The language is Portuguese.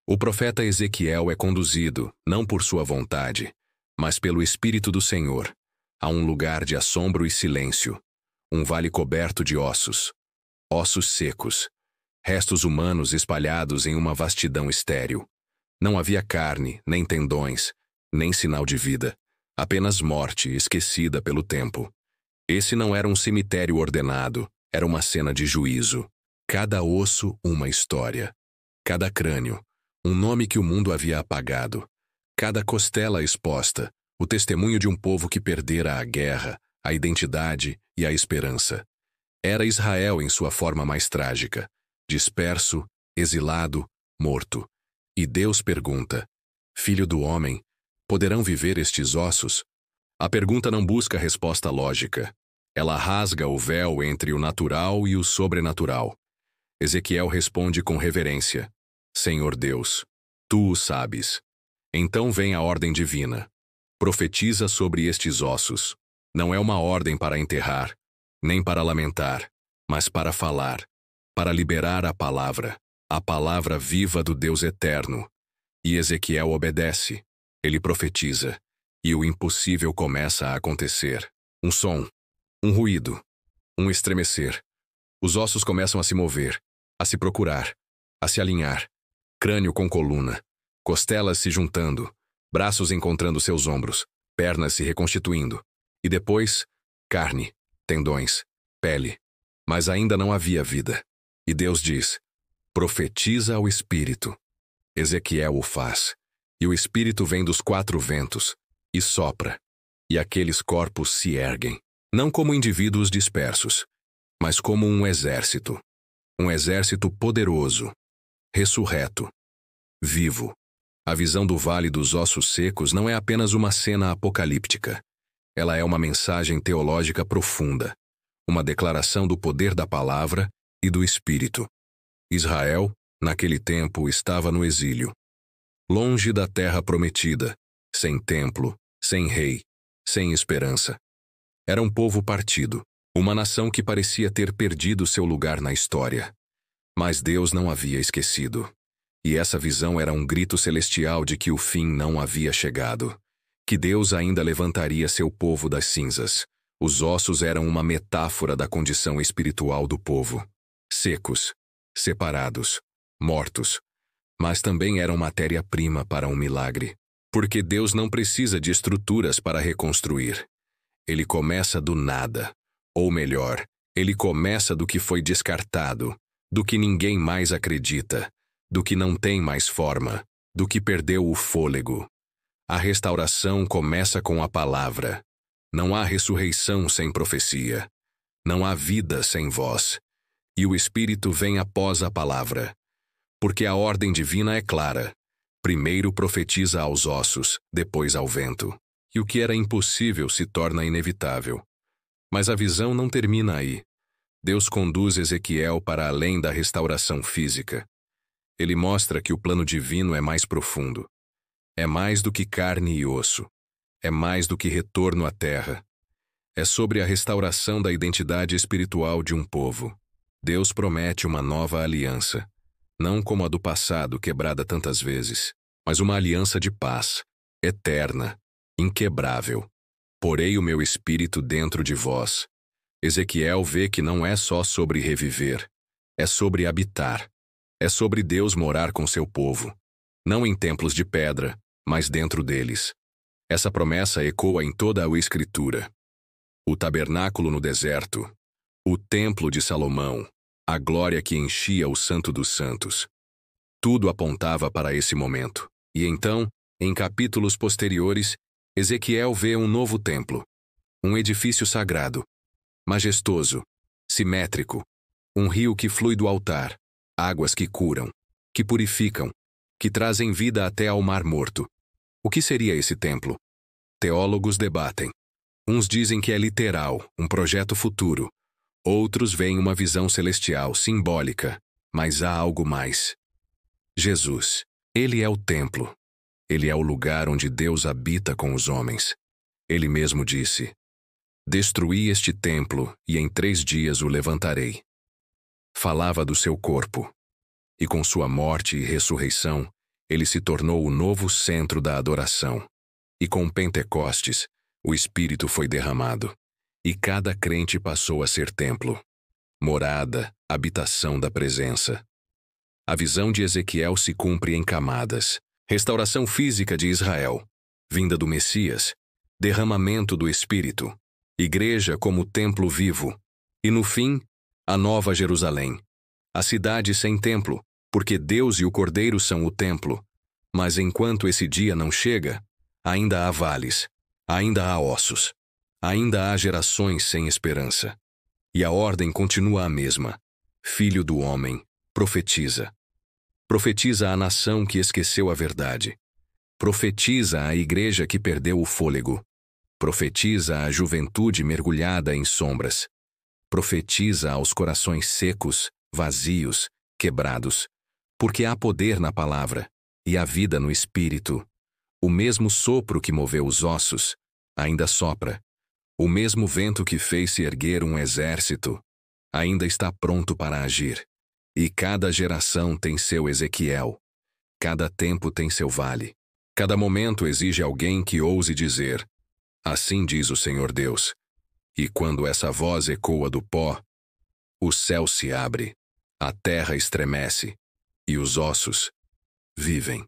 O profeta Ezequiel é conduzido, não por sua vontade, mas pelo Espírito do Senhor, a um lugar de assombro e silêncio, um vale coberto de ossos, ossos secos, restos humanos espalhados em uma vastidão estéril. Não havia carne, nem tendões, nem sinal de vida, apenas morte esquecida pelo tempo. Esse não era um cemitério ordenado, era uma cena de juízo. Cada osso, uma história. Cada crânio, um nome que o mundo havia apagado. Cada costela exposta, o testemunho de um povo que perdera a guerra, a identidade e a esperança. Era Israel em sua forma mais trágica, disperso, exilado, morto. E Deus pergunta: Filho do homem, poderão viver estes ossos? A pergunta não busca resposta lógica. Ela rasga o véu entre o natural e o sobrenatural. Ezequiel responde com reverência: Senhor Deus, tu o sabes. Então vem a ordem divina. Profetiza sobre estes ossos. Não é uma ordem para enterrar, nem para lamentar, mas para falar, para liberar a palavra viva do Deus eterno. E Ezequiel obedece. Ele profetiza, e o impossível começa a acontecer. Um som, um ruído, um estremecer. Os ossos começam a se mover, a se procurar, a se alinhar. Crânio com coluna, costelas se juntando, braços encontrando seus ombros, pernas se reconstituindo. E depois, carne, tendões, pele. Mas ainda não havia vida. E Deus diz: profetiza ao Espírito. Ezequiel o faz. E o Espírito vem dos quatro ventos, e sopra. E aqueles corpos se erguem, não como indivíduos dispersos, mas como um exército. Um exército poderoso, ressurreto, vivo. A visão do Vale dos Ossos Secos não é apenas uma cena apocalíptica. Ela é uma mensagem teológica profunda, uma declaração do poder da palavra e do Espírito. Israel, naquele tempo, estava no exílio, longe da terra prometida, sem templo, sem rei, sem esperança. Era um povo partido, uma nação que parecia ter perdido seu lugar na história. Mas Deus não havia esquecido. E essa visão era um grito celestial de que o fim não havia chegado. Que Deus ainda levantaria seu povo das cinzas. Os ossos eram uma metáfora da condição espiritual do povo. Secos, separados, mortos. Mas também eram matéria-prima para um milagre. Porque Deus não precisa de estruturas para reconstruir. Ele começa do nada. Ou melhor, ele começa do que foi descartado, do que ninguém mais acredita, do que não tem mais forma, do que perdeu o fôlego. A restauração começa com a palavra. Não há ressurreição sem profecia. Não há vida sem voz. E o Espírito vem após a palavra. Porque a ordem divina é clara. Primeiro profetiza aos ossos, depois ao vento. E o que era impossível se torna inevitável. Mas a visão não termina aí. Deus conduz Ezequiel para além da restauração física. Ele mostra que o plano divino é mais profundo. É mais do que carne e osso. É mais do que retorno à terra. É sobre a restauração da identidade espiritual de um povo. Deus promete uma nova aliança. Não como a do passado, quebrada tantas vezes, mas uma aliança de paz, eterna, inquebrável. Porei o meu espírito dentro de vós. Ezequiel vê que não é só sobre reviver. É sobre habitar. É sobre Deus morar com seu povo. Não em templos de pedra, mas dentro deles. Essa promessa ecoa em toda a Escritura. O tabernáculo no deserto, o templo de Salomão, a glória que enchia o Santo dos Santos. Tudo apontava para esse momento. E então, em capítulos posteriores, Ezequiel vê um novo templo, um edifício sagrado, majestoso, simétrico, um rio que flui do altar, águas que curam, que purificam, que trazem vida até ao mar morto. O que seria esse templo? Teólogos debatem. Uns dizem que é literal, um projeto futuro. Outros veem uma visão celestial, simbólica. Mas há algo mais. Jesus. Ele é o templo. Ele é o lugar onde Deus habita com os homens. Ele mesmo disse: destruí este templo e em 3 dias o levantarei. Falava do seu corpo. E com sua morte e ressurreição, ele se tornou o novo centro da adoração. E com Pentecostes, o Espírito foi derramado, e cada crente passou a ser templo, morada, habitação da presença. A visão de Ezequiel se cumpre em camadas. Restauração física de Israel, vinda do Messias, derramamento do Espírito, igreja como templo vivo, e no fim, a Nova Jerusalém, a cidade sem templo, porque Deus e o Cordeiro são o templo. Mas enquanto esse dia não chega, ainda há vales, ainda há ossos, ainda há gerações sem esperança. E a ordem continua a mesma. Filho do homem, profetiza. Profetiza à nação que esqueceu a verdade. Profetiza à igreja que perdeu o fôlego. Profetiza à juventude mergulhada em sombras. Profetiza aos corações secos, vazios, quebrados. Porque há poder na palavra, e há vida no Espírito. O mesmo sopro que moveu os ossos, ainda sopra. O mesmo vento que fez se erguer um exército, ainda está pronto para agir. E cada geração tem seu Ezequiel. Cada tempo tem seu vale. Cada momento exige alguém que ouse dizer: assim diz o Senhor Deus. E quando essa voz ecoa do pó, o céu se abre, a terra estremece, e os ossos vivem.